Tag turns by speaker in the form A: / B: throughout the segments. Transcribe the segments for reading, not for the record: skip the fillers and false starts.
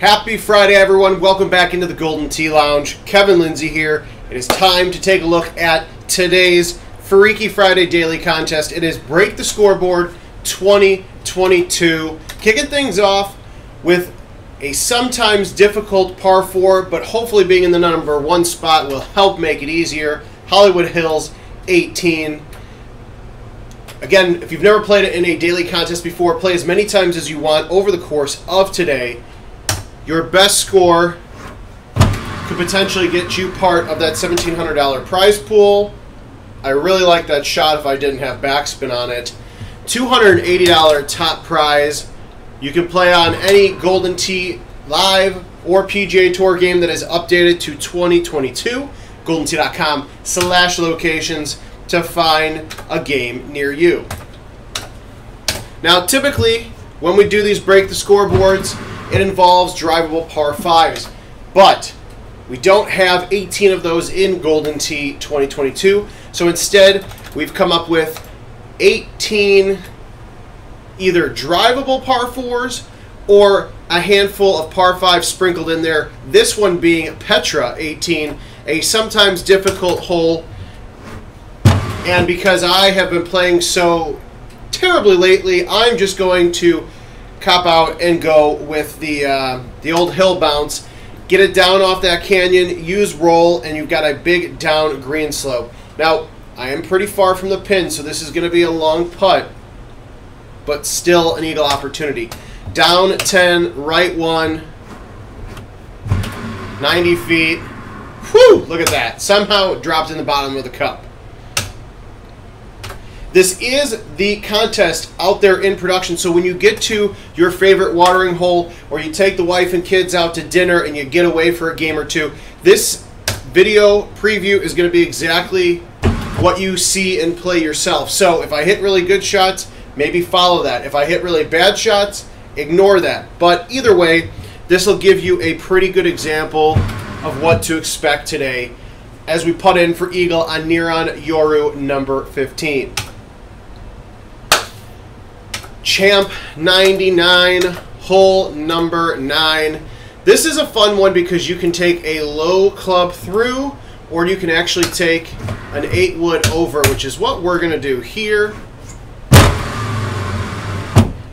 A: Happy Friday, everyone. Welcome back into the Golden Tee Lounge. Kevin Lindsay here. It is time to take a look at today's Freaky Friday daily contest. It is Break the Scoreboard 2022. Kicking things off with a sometimes difficult par 4, but hopefully being in the number 1 spot will help make it easier. Hollywood Hills 18. Again, if you've never played it in a daily contest before, play as many times as you want over the course of today. Your best score could potentially get you part of that $1,700 prize pool. I really like that shot if I didn't have backspin on it. $280 top prize. You can play on any Golden Tee Live or PGA Tour game that is updated to 2022. GoldenTee.com/locations to find a game near you. Now, typically, when we do these Break the Scoreboards, it involves drivable par 5s. But we don't have 18 of those in Golden Tee 2022. So instead, we've come up with 18 either drivable par 4s or a handful of par 5s sprinkled in there. This one being Petra 18, a sometimes difficult hole. And because I have been playing so terribly lately, I'm just going to cop out and go with the old hill bounce. Get it down off that canyon, use roll, and you've got a big down green slope. Now, I am pretty far from the pin, so this is going to be a long putt, but still an eagle opportunity. Down 10, right 1, 90 feet. Whew, look at that. Somehow it dropped in the bottom of the cup. This is the contest out there in production, so when you get to your favorite watering hole or you take the wife and kids out to dinner and you get away for a game or two, this video preview is going to be exactly what you see and play yourself. So if I hit really good shots, maybe follow that. If I hit really bad shots, ignore that. But either way, this will give you a pretty good example of what to expect today as we putt in for eagle on Nihon Yoru number 15. Champ 99, hole number 9. This is a fun one because you can take a low club through, or you can actually take an 8-wood over, which is what we're going to do here.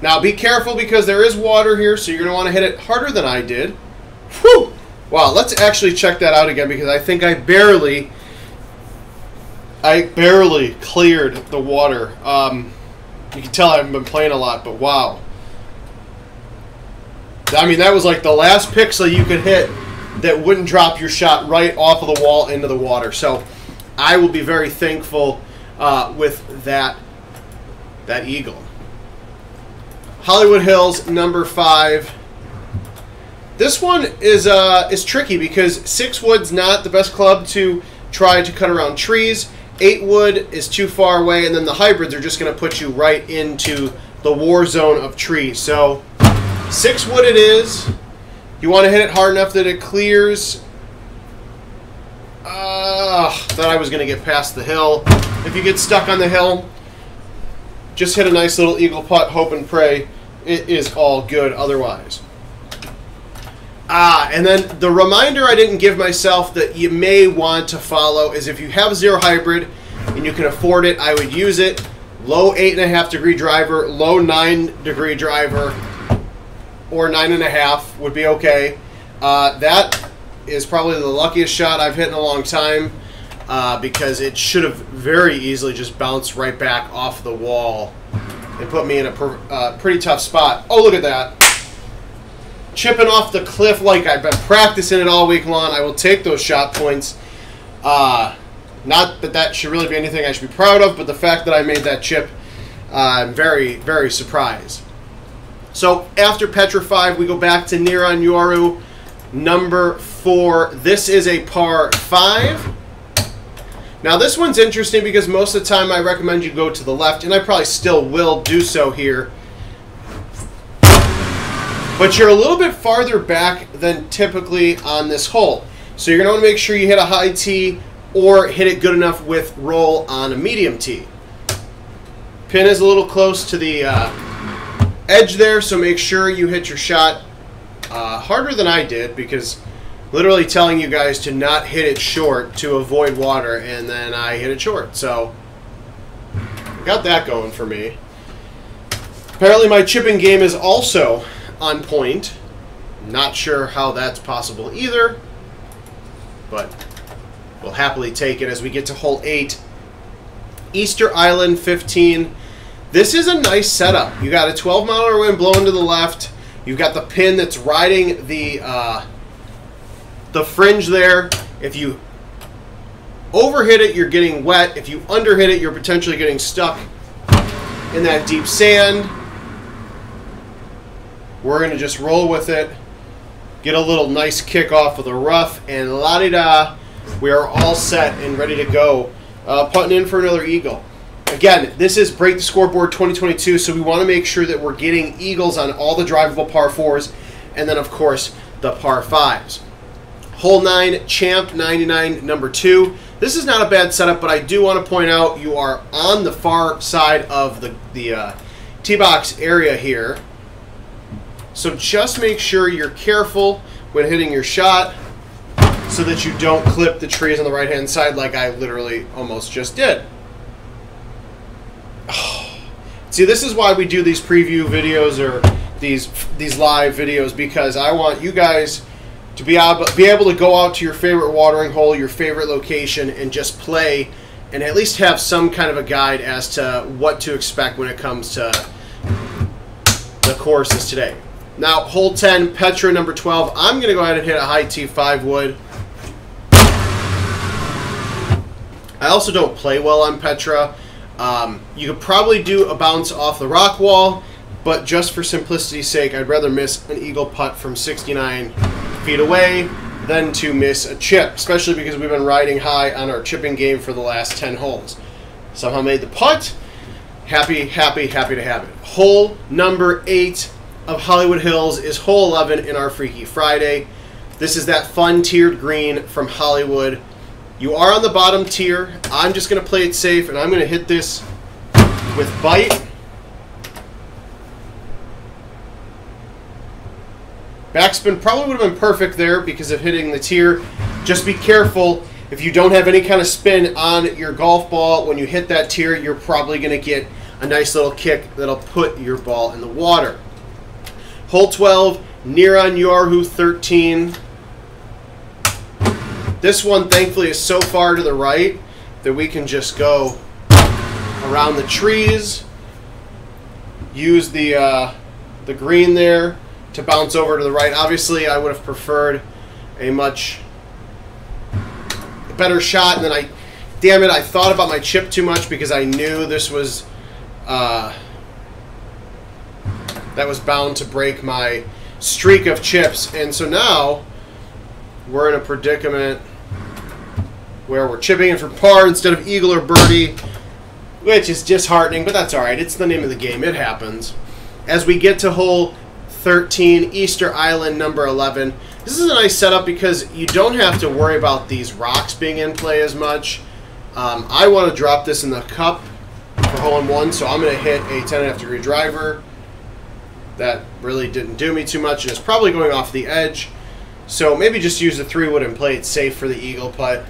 A: Now be careful because there is water here, so you're going to want to hit it harder than I did. Whew! Wow, let's actually check that out again because I think I barely cleared the water. You can tell I haven't been playing a lot, but wow. I mean, that was like the last pixel you could hit that wouldn't drop your shot right off of the wall into the water. So I will be very thankful with that eagle. Hollywood Hills, number 5. This one is tricky because 6-wood's not the best club to try to cut around trees. 8-wood is too far away, and then the hybrids are just going to put you right into the war zone of trees. So 6-wood it is. You want to hit it hard enough that it clears. Thought I was going to get past the hill. If you get stuck on the hill, just hit a nice little eagle putt, hope and pray it is all good otherwise. And then the reminder I didn't give myself that you may want to follow is if you have a 0 hybrid and you can afford it, I would use it. Low 8.5 degree driver, low 9 degree driver, or 9.5 would be okay. That is probably the luckiest shot I've hit in a long time because it should have very easily just bounced right back off the wall and put me in a pretty tough spot. Oh, look at that. Chipping off the cliff like I've been practicing it all week long. I will take those shot points. Not that that should really be anything I should be proud of, but the fact that I made that chip, I'm very, very surprised. So after Petra 5, we go back to Nihon Yoru number 4. This is a par 5. Now this one's interesting because most of the time I recommend you go to the left, and I probably still will do so here. But you're a little bit farther back than typically on this hole. So you're going to want to make sure you hit a high tee or hit it good enough with roll on a medium tee. Pin is a little close to the edge there, so make sure you hit your shot harder than I did, because literally telling you guys to not hit it short to avoid water, and then I hit it short. So got that going for me. Apparently my chipping game is also on point. Not sure how that's possible either, but we'll happily take it as we get to hole 8. Easter Island 15. This is a nice setup. You got a 12-mile-an-hour wind blowing to the left. You've got the pin that's riding the fringe there. If you overhit it, you're getting wet. If you underhit it, you're potentially getting stuck in that deep sand. We're going to just roll with it, get a little nice kick off of the rough, and la-di-da, we are all set and ready to go. Putting in for another eagle. Again, this is Break the Scoreboard 2022, so we want to make sure that we're getting eagles on all the drivable par 4s, and then, of course, the par 5s. Hole 9, Champ 99, number 2. This is not a bad setup, but I do want to point out you are on the far side of the tee box area here. So just make sure you're careful when hitting your shot so that you don't clip the trees on the right-hand side like I literally almost just did. See, this is why we do these preview videos or these live videos, because I want you guys to be able to go out to your favorite watering hole, your favorite location, and just play and at least have some kind of a guide as to what to expect when it comes to the courses today. Now, hole 10, Petra, number 12. I'm going to go ahead and hit a high T5 wood. I also don't play well on Petra. You could probably do a bounce off the rock wall, but just for simplicity's sake, I'd rather miss an eagle putt from 69 feet away than to miss a chip, especially because we've been riding high on our chipping game for the last 10 holes. Somehow made the putt. Happy, happy, happy to have it. Hole number 8 of Hollywood Hills is hole 11 in our Freaky Friday. This is that fun tiered green from Hollywood. You are on the bottom tier. I'm just going to play it safe, and I'm going to hit this with bite. Backspin probably would have been perfect there because of hitting the tier. Just be careful. If you don't have any kind of spin on your golf ball, when you hit that tier, you're probably going to get a nice little kick that'll put your ball in the water. Hole 12, Nihon Yoru 13. This one, thankfully, is so far to the right that we can just go around the trees, use the green there to bounce over to the right. Obviously, I would have preferred a much better shot, and then damn it, I thought about my chip too much because I knew this was that was bound to break my streak of chips, and so now we're in a predicament where we're chipping in for par instead of eagle or birdie, which is disheartening, but that's all right. It's the name of the game. It happens. As we get to hole 13, Easter Island, number 11. This is a nice setup because you don't have to worry about these rocks being in play as much. I want to drop this in the cup for hole-in-one, so I'm going to hit a 10.5-degree driver. That really didn't do me too much, and it's probably going off the edge. So maybe just use the 3-wood and play it safe for the eagle putt.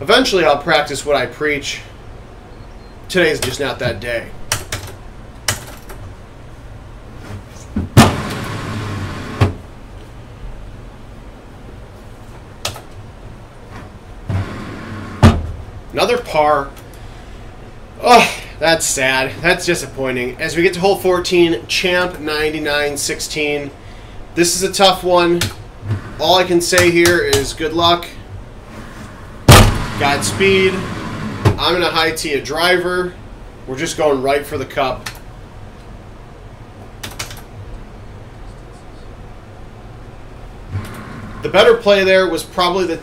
A: Eventually I'll practice what I preach. Today's just not that day. Another par. Oh, that's sad. That's disappointing. As we get to hole 14, Champ 99-16. This is a tough one. All I can say here is good luck. Godspeed. I'm going to high tee a driver. We're just going right for the cup. The better play there was probably the...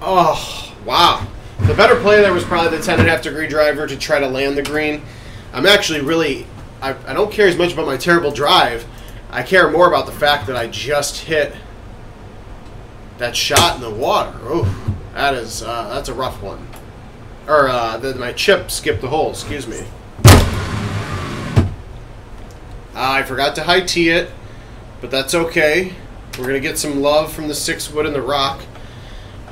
A: Oh, wow. The better play there was probably the 10.5-degree driver to try to land the green. I'm actually really... I don't care as much about my terrible drive. I care more about the fact that I just hit that shot in the water. Oh, that's a rough one. Or my chip skipped the hole. Excuse me. I forgot to high tee it, but that's okay. We're going to get some love from the 6-wood and the rock.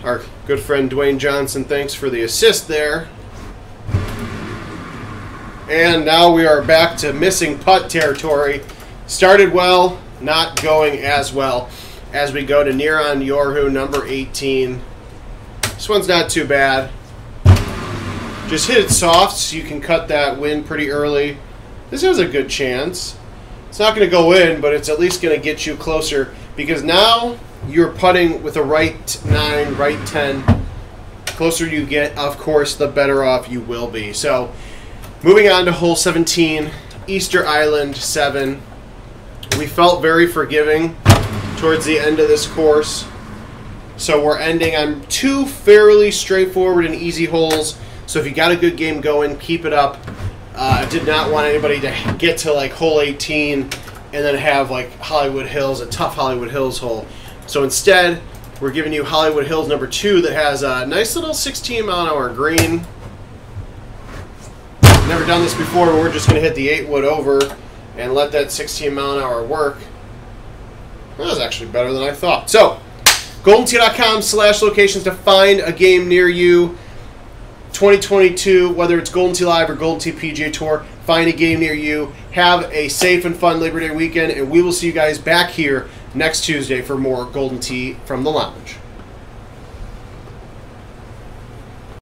A: Our good friend Dwayne Johnson, thanks for the assist there. And now we are back to missing putt territory. Started well, not going as well as we go to Nihon Yoru, number 18. This one's not too bad. Just hit it soft so you can cut that wind pretty early. This has a good chance. It's not going to go in, but it's at least going to get you closer because now you're putting with a right 9, right 10. The closer you get, of course, the better off you will be. So, moving on to hole 17, Easter Island 7. We felt very forgiving towards the end of this course. So we're ending on 2 fairly straightforward and easy holes. So if you got a good game going, keep it up. I did not want anybody to get to like hole 18 and then have like Hollywood Hills, a tough Hollywood Hills hole. So instead, we're giving you Hollywood Hills number 2 that has a nice little 16-mile-an-hour green. Never done this before, but we're just going to hit the 8-wood over and let that 16-mile-an-hour work. That was actually better than I thought. So, GoldenTee.com/locations to find a game near you. 2022, whether it's Golden Tee Live or Golden Tee PGA Tour, find a game near you. Have a safe and fun Labor Day weekend, and we will see you guys back here next Tuesday for more Golden Tee from the Lounge.